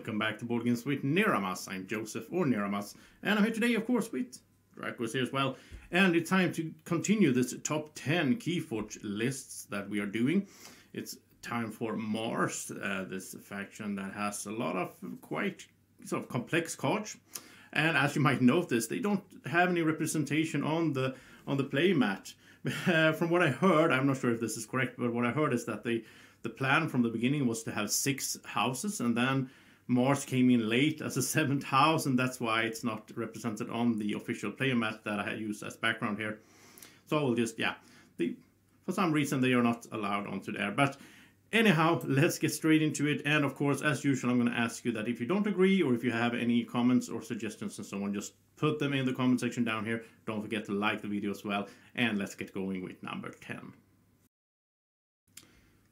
Welcome back to Board Games with Niramas. I'm Joseph, or Niramas, and I'm here today, of course, with Draco's here as well. And it's time to continue this top 10 KeyForge lists that we are doing. It's time for Mars, this faction that has a lot of quite sort of complex cards. And as you might notice, they don't have any representation on the play mat. From what I heard, I'm not sure if this is correct, but what I heard is that the plan from the beginning was to have 6 houses, and then Mars came in late as a 7th house, and that's why it's not represented on the official player mat that I had used as background here. So I will just, for some reason they are not allowed onto there. But anyhow, let's get straight into it. And of course, as usual, I'm going to ask you that if you don't agree, or if you have any comments or suggestions and so on, just put them in the comment section down here. Don't forget to like the video as well. And let's get going with number 10.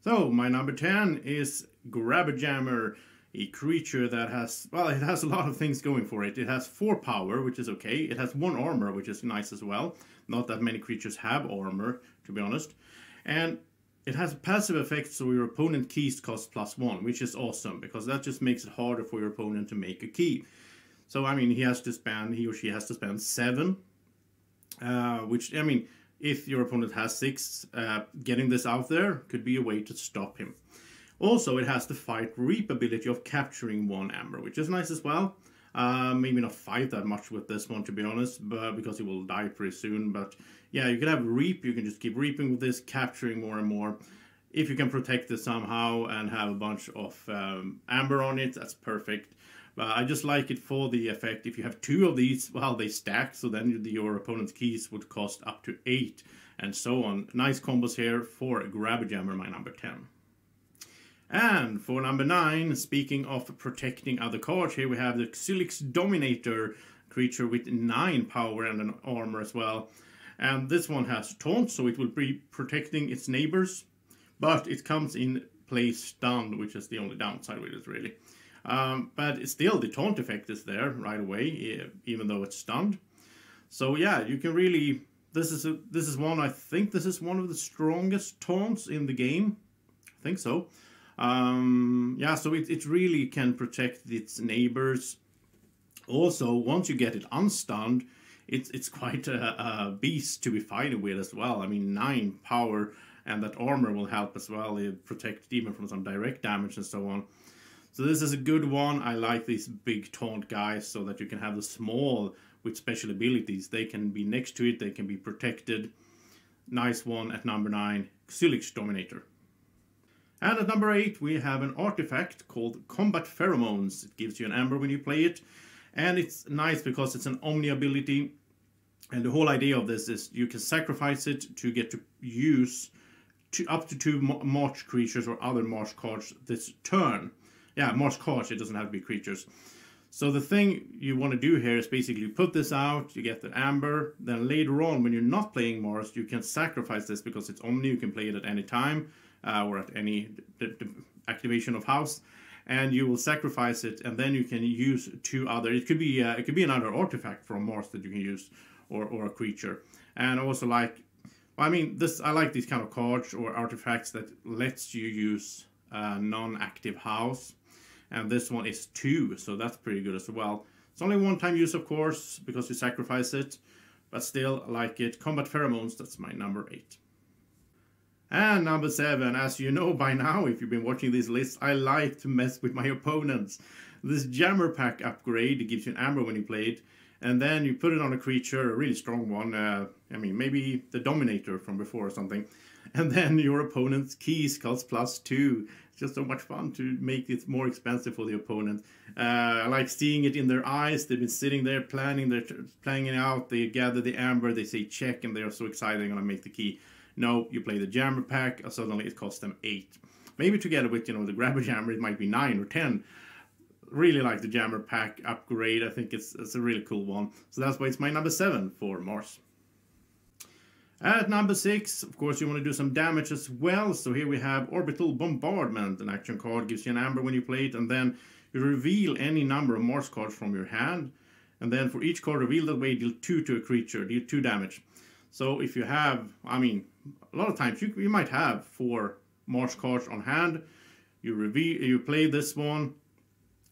So, my number 10 is Grabberjammer, a creature that has, well, it has a lot of things going for it. It has 4 power, which is okay. It has 1 armor, which is nice as well. Not that many creatures have armor, to be honest. And it has a passive effect, so your opponent keys cost +1, which is awesome, because that just makes it harder for your opponent to make a key. So, I mean, he or she has to spend 7, which, I mean, if your opponent has 6, getting this out there could be a way to stop him. Also, it has the fight reap ability of capturing 1 amber, which is nice as well. Maybe not fight that much with this one, to be honest, but because he will die pretty soon. But yeah, you can have reap, you can just keep reaping with this, capturing more and more. If you can protect this somehow and have a bunch of amber on it, that's perfect. But I just like it for the effect. If you have 2 of these, well, they stack, so then your opponent's keys would cost up to 8, and so on. Nice combos here for Grabberjammer, my number 10. And for number 9, speaking of protecting other cards, here we have the Clix Dominator, creature with 9 power and an armor as well. And this one has taunt, so it will be protecting its neighbors, but it comes in play stunned, which is the only downside with it, really. But still, the taunt effect is there right away, even though it's stunned. So yeah, you can really, this is one, I think this is one of the strongest taunts in the game. I think so. Yeah, so it really can protect its neighbors. Also, once you get it unstunned, it's quite a beast to be fighting with as well. I mean, 9 power, and that armor will help as well. It protects even from some direct damage and so on. So this is a good one. I like these big taunt guys, so that you can have the small with special abilities. They can be next to it, they can be protected. Nice one at number 9, Clix Dominator. And at number 8, we have an artifact called Combat Pheromones. It gives you an amber when you play it. And it's nice because it's an Omni ability. And the whole idea of this is you can sacrifice it to get to use up to 2 March creatures or other March cards this turn. Yeah, March cards, it doesn't have to be creatures. So the thing you want to do here is basically put this out, you get the amber, then later on when you're not playing Mars, you can sacrifice this because it's Omni, you can play it at any time, or at any activation of house, and you will sacrifice it, and then you can use 2 other, it could be another artifact from Mars that you can use, or a creature. And I also like, I mean, I like these kind of cards or artifacts that lets you use non-active house. And this one is 2, so that's pretty good as well. It's only 1-time use, of course, because you sacrifice it. But still, I like it. Combat Pheromones, that's my number 8. And number 7, as you know by now, if you've been watching these lists, I like to mess with my opponents. This Jammer Pack upgrade, it gives you an amber when you play it. And then you put it on a creature, a really strong one. I mean, maybe the Dominator from before or something. And then your opponent's keys cost +2. It's just so much fun to make it more expensive for the opponent. I like seeing it in their eyes. They've been sitting there planning it out. They gather the amber, they say check, and they are so excited they're going to make the key. No, you play the Jammer Pack, suddenly it costs them 8. Maybe together with, you know, the Grabberjammer, it might be 9 or 10. Really like the Jammer Pack upgrade. I think it's a really cool one. So that's why it's my number 7 for Mars. At number 6, of course, you want to do some damage as well. So here we have Orbital Bombardment. An action card gives you an amber when you play it, and then you reveal any number of Mars cards from your hand. And then for each card revealed that way, deal 2 to a creature, deal 2 damage. So if you have, I mean, a lot of times you might have 4 Mars cards on hand. You play this one,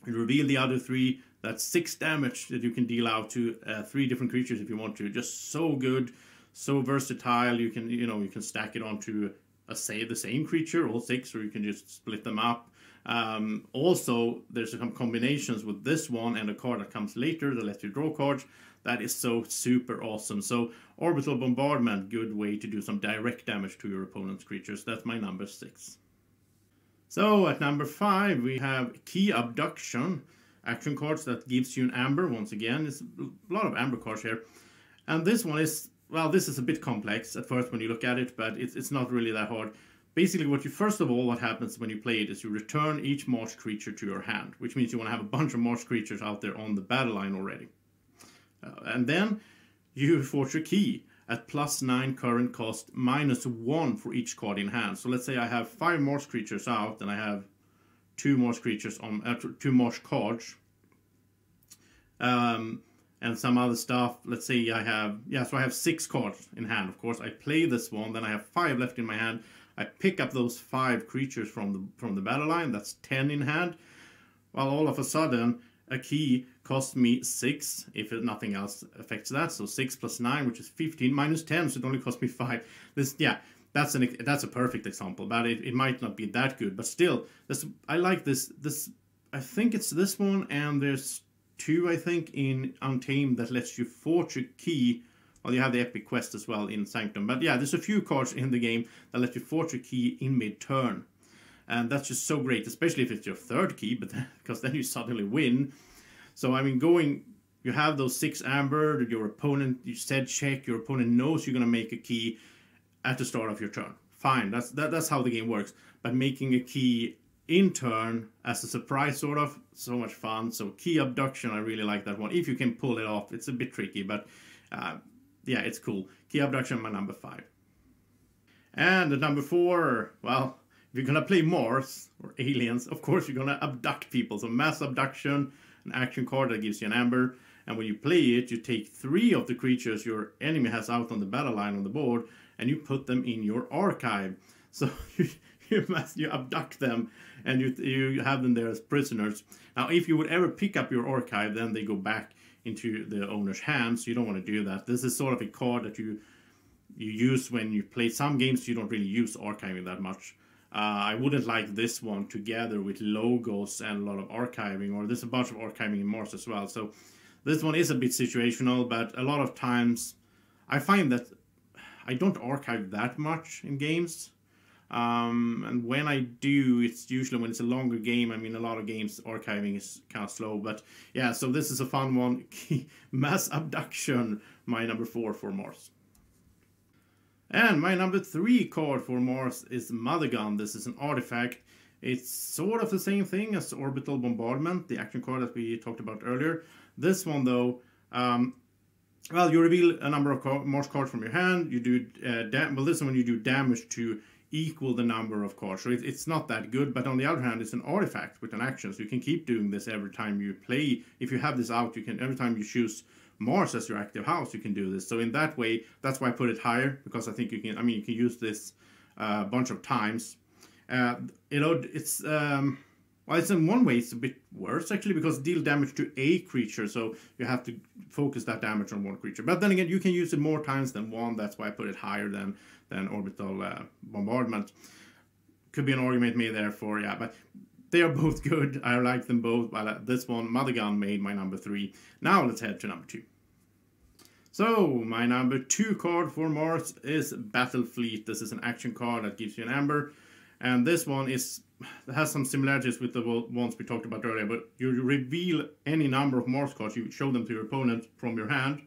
You reveal the other 3. That's 6 damage that you can deal out to 3 different creatures if you want to. Just so good, so versatile. You can, you know, you can stack it onto the same creature, all 6, or you can just split them up. Also, there's some combinations with this one and a card that comes later that lets you draw cards. That is so super awesome. So Orbital Bombardment, good way to do some direct damage to your opponent's creatures. That's my number 6. So at number 5 we have Key Abduction. Action cards that gives you an amber. Once again, there's a lot of amber cards here. And this one is, well, this is a bit complex at first when you look at it, but it's not really that hard. Basically, first of all, what happens when you play it is you return each marsh creature to your hand, which means you want to have a bunch of marsh creatures out there on the battle line already. And then you forge a key at +9 current cost, -1 for each card in hand. So let's say I have 5 marsh creatures out, and I have 2 marsh creatures on 2 marsh cards, and some other stuff. Let's say I have, so I have 6 cards in hand. Of course, I play this one, then I have 5 left in my hand. I pick up those 5 creatures from the battle line. That's 10 in hand. Well, all of a sudden, a key costs me 6 if nothing else affects that. So 6 + 9, which is 15, -10, so it only costs me 5. This, that's a perfect example, but it might not be that good. But still, I like this. I think it's this one, and there's 2, I think, in Untamed that lets you forge a key. Well, you have the epic quest as well in Sanctum. But yeah, there's a few cards in the game that let you forge a key in mid-turn. And that's just so great, especially if it's your 3rd key, but because then you suddenly win. So, I mean, you have those 6 amber, your opponent, you said check, your opponent knows you're going to make a key at the start of your turn. Fine, that's how the game works. But making a key in turn as a surprise, sort of, so much fun. So Key Abduction, I really like that one. If you can pull it off, it's a bit tricky, but yeah, it's cool. Key Abduction, my number 5. And at number 4, well, if you're gonna play Mars or aliens, of course you're gonna abduct people. So Mass Abduction, an action card that gives you an amber. And when you play it, you take 3 of the creatures your enemy has out on the battle line on the board, and you put them in your archive. So you abduct them, and you have them there as prisoners. Now, if you would ever pick up your archive, then they go back into the owner's hands. So you don't want to do that. This is sort of a card that you use when you play some games. You don't really use archiving that much. I wouldn't like this one together with logos and a lot of archiving, or there's a bunch of archiving in Mars as well. So this one is a bit situational, but a lot of times I find that I don't archive that much in games. And when I do, it's usually when it's a longer game. I mean, a lot of games archiving is kind of slow, but yeah, so this is a fun one. Mass Abduction, my number 4 for Mars. And my number 3 card for Mars is Mother Gun. This is an artifact. It's sort of the same thing as Orbital Bombardment, the action card that we talked about earlier. This one, though, well, you reveal a number of Mars cards from your hand. You do well, this one you do damage to equal the number of cards. So it's not that good, but on the other hand, it's an artifact with an action. So you can keep doing this every time you play. If you have this out, you can, every time you choose Mars as your active house, you can do this. So in that way, that's why I put it higher, because I think you can, I mean, you can use this a bunch of times. You know, it's well, it's in one way it's a bit worse actually, because deal damage to a creature, so you have to focus that damage on one creature. But then again, you can use it more times than one. That's why I put it higher than Orbital Bombardment. Could be an argument made there for, yeah, but they are both good. I like them both. But this one, Mother Gun, made my number 3. Now let's head to number 2. So my number 2 card for Mars is Battle Fleet. This is an action card that gives you an amber, and this one has some similarities with the ones we talked about earlier. But you reveal any number of Mars cards, you show them to your opponent from your hand.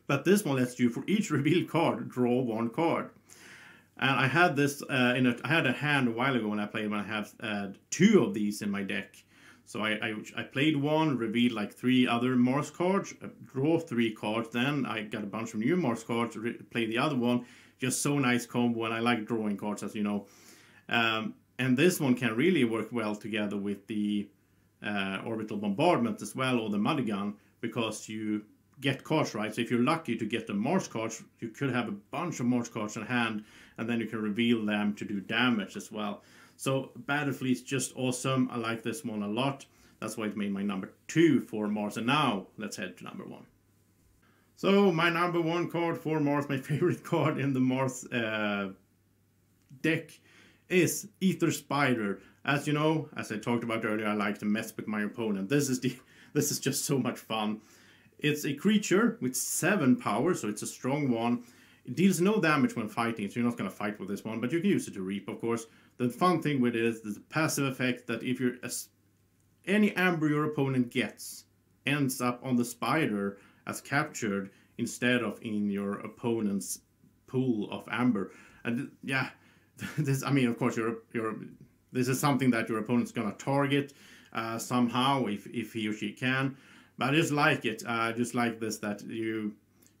But this one lets you, for each revealed card, draw 1 card. And I had this I had a hand a while ago when I played, when I have 2 of these in my deck. So I played 1, revealed like 3 other Mars cards, draw 3 cards. Then I got a bunch of new Mars cards, play the other one. Just so nice combo, and I like drawing cards, as you know. And this one can really work well together with the Orbital Bombardment as well, or the Mother Gun, because you get cards, right? So if you're lucky to get the Mars cards, you could have a bunch of Mars cards in hand, and then you can reveal them to do damage as well. So Battle Fleet's just awesome. I like this one a lot. That's why it made my number 2 for Mars. And now let's head to number 1. So my number 1 card for Mars, my favorite card in the Mars deck, is Aether Spider. As you know, as I talked about earlier, I like to mess with my opponent. This is just so much fun. It's a creature with 7 power, so it's a strong one. It deals no damage when fighting, so you're not going to fight with this one, but you can use it to reap, of course. The fun thing with it is the passive effect that if you're any amber your opponent gets ends up on the spider as captured instead of in your opponent's pool of amber. And yeah, this, I mean, of course, this is something that your opponent's gonna target somehow if he or she can. But I just like it. Just like this, that your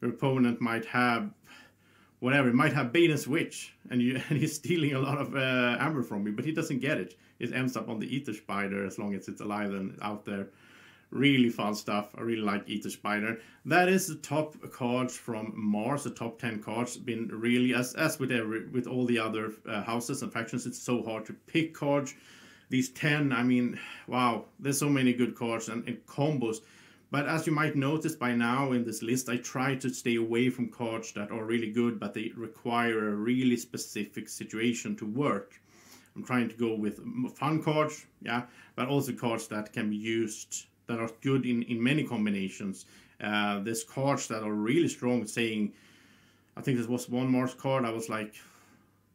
opponent might have whatever. It might have bait and switch, and he's stealing a lot of amber from you, but he doesn't get it. It ends up on the Aether Spider as long as it's alive and out there. Really fun stuff. I really like Aether Spider. That is the top cards from Mars. The top 10 cards. Been really, as with all the other houses and factions, it's so hard to pick cards. These 10, I mean, wow, there's so many good cards and combos. But as you might notice by now in this list, I try to stay away from cards that are really good, but they require a really specific situation to work. I'm trying to go with fun cards, yeah, but also cards that can be used, that are good in many combinations. There's cards that are really strong, saying, I think this was one Mars card, I was like,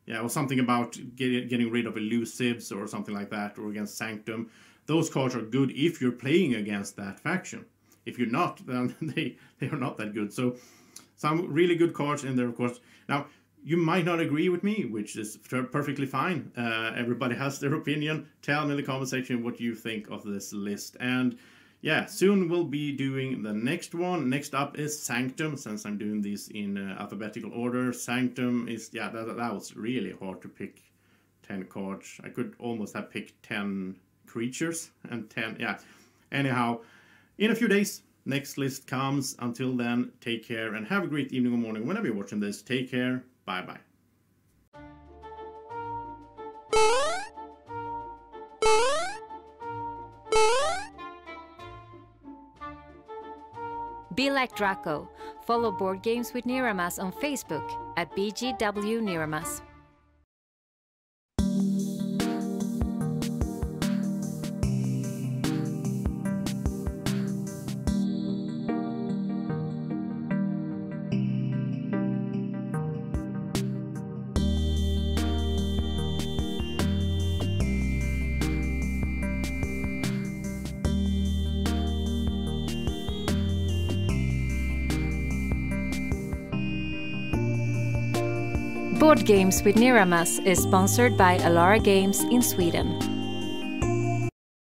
yeah, it was something about getting rid of elusives or something like that, or against Sanctum. Those cards are good if you're playing against that faction. If you're not, then they are not that good. So some really good cards in there, of course. Now, you might not agree with me, which is perfectly fine. Everybody has their opinion. Tell me in the comment section what you think of this list. And yeah, soon we'll be doing the next one. Next up is Sanctum, since I'm doing these in alphabetical order. Sanctum is, yeah, that was really hard to pick 10 cards. I could almost have picked 10 creatures and 10, yeah. Anyhow, in a few days, next list comes. Until then, take care and have a great evening or morning whenever you're watching this. Take care. Bye-bye. Be like Draco. Follow Board Games with Niramas on Facebook at BGW Niramas. Board Games with Niramas is sponsored by Alara Games in Sweden.